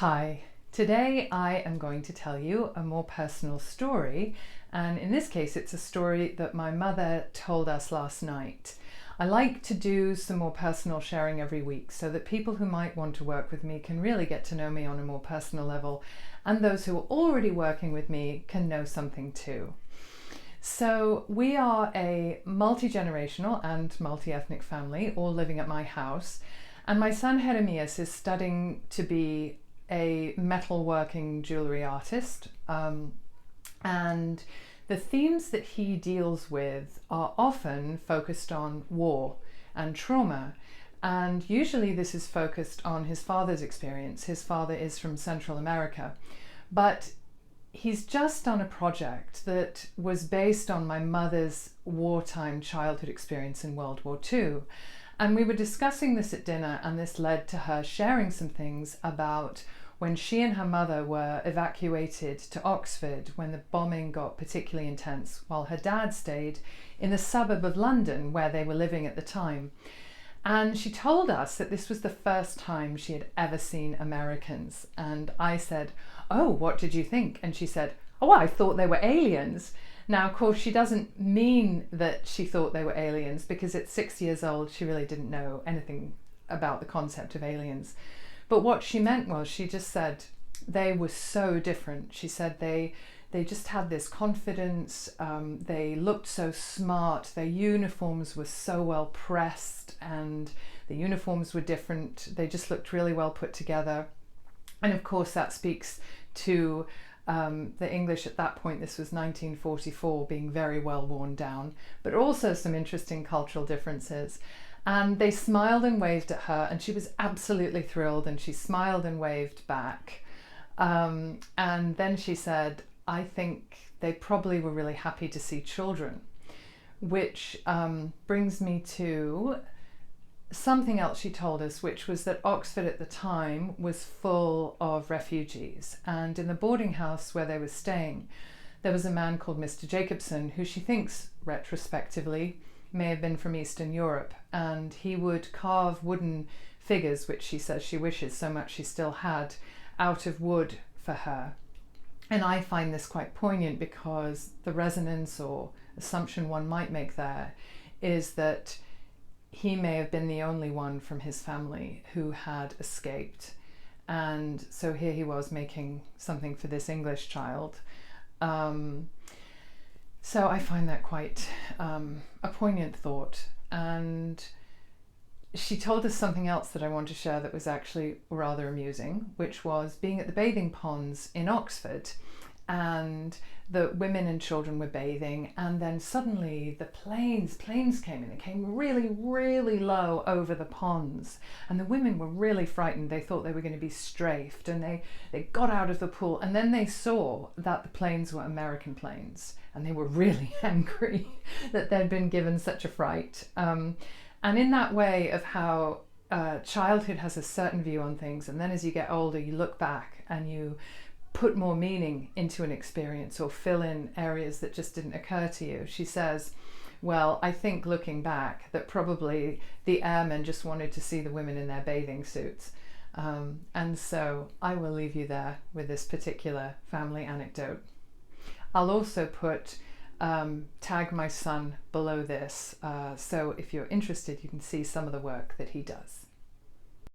Hi, today I am going to tell you a more personal story, and in this case it's a story that my mother told us last night. I like to do some more personal sharing every week so that people who might want to work with me can really get to know me on a more personal level, and those who are already working with me can know something too. So we are a multi-generational and multi-ethnic family, all living at my house, and my son Jeremias is studying to be a metalworking jewelry artist, and the themes that he deals with are often focused on war and trauma, and usually this is focused on his father's experience. His father is from Central America, but he's just done a project that was based on my mother's wartime childhood experience in World War II. And we were discussing this at dinner, and this led to her sharing some things about when she and her mother were evacuated to Oxford when the bombing got particularly intense, while her dad stayed in the suburb of London where they were living at the time. And she told us that this was the first time she had ever seen Americans. And I said, "Oh, what did you think?" And she said, "Oh, I thought they were aliens." Now, of course, she doesn't mean that she thought they were aliens, because at 6 years old, she really didn't know anything about the concept of aliens. But what she meant was, she just said they were so different. She said they just had this confidence, they looked so smart, their uniforms were so well pressed, and the uniforms were different. They just looked really well put together. And of course that speaks to the English at that point. This was 1944, being very well worn down, but also some interesting cultural differences. And they smiled and waved at her, and she was absolutely thrilled, and she smiled and waved back. And then she said, "I think they probably were really happy to see children," which brings me to something else she told us, which was that Oxford at the time was full of refugees, and in the boarding house where they were staying there was a man called Mr. Jacobson, who she thinks retrospectively may have been from Eastern Europe, and he would carve wooden figures, which she says she wishes so much she still had, out of wood for her. And I find this quite poignant, because the resonance or assumption one might make there is that he may have been the only one from his family who had escaped. And so here he was making something for this English child. So I find that quite a poignant thought. And she told us something else that I want to share that was actually rather amusing, which was being at the bathing ponds in Oxford, and the women and children were bathing, and then suddenly the planes came in. They came really, really low over the ponds, and the women were really frightened. They thought they were going to be strafed, and they got out of the pool, and then they saw that the planes were American planes, and they were really angry that they'd been given such a fright. And in that way of how childhood has a certain view on things, and then as you get older you look back and you put more meaning into an experience or fill in areas that just didn't occur to you. She says, well, I think looking back that probably the airmen just wanted to see the women in their bathing suits. And so I will leave you there with this particular family anecdote. I'll also put tag my son below this, so if you're interested you can see some of the work that he does.